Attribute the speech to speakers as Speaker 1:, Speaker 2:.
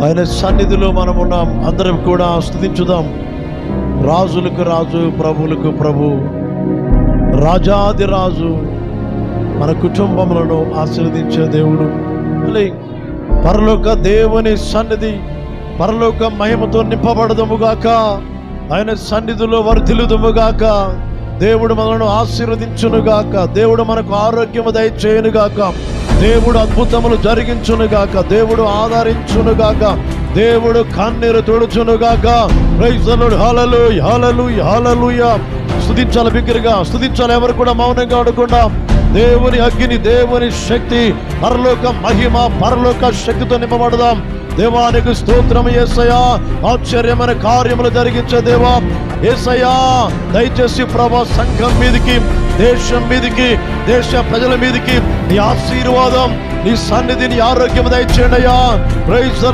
Speaker 1: ఆయన సన్నిధిలో మనం ఉన్నాం. అందరం కూడా స్తుతించుదాం. రాజులకు రాజు, ప్రభువులకు ప్రభు, రాజాది రాజు, మన కుటుంబములను ఆశీర్వదించే దేవుడు. పరలోక దేవుని సన్నిధి పరలోక మహిమతో నింపబడదుముగాక. ఆయన సన్నిధిలో వర్ధిల్లుదుముగాక. దేవుడు మనలను ఆశీర్వదించునుగాక. దేవుడు మనకు ఆరోగ్యము దయచేయునుగాక. దేవుడు అద్భుతములు జరిగించునుగాక. దేవుడు ఆదరించునుగాక. దేవుడు కన్నీరు తుడుచునుగాక. Praise the Lord. Hallelujah, hallelujah, hallelujah. స్తుతించాలి, బిగ్గరగా స్తుతించాలి. ఎవరు కూడా మౌనంగా ఉండకుండా దేవుని అగ్ని, దేవుని శక్తి, పరలోక మహిమ, పరలోక శక్తితో నింపబడదాం. దేవానికి స్తోత్రం. యేసయ్యా, ఆశ్చర్యమైన కార్యములు జరిగించే దేవా యేసయ్యా, దయచేసి ప్రభా సంఘం మీదికి, దేశం మీదికి, దేశ ప్రజల మీదికి నీ ఆశీర్వాదం, నీ సన్నిధిని, ఆరోగ్యం దయచేయండి అయ్యా. ప్రైజ్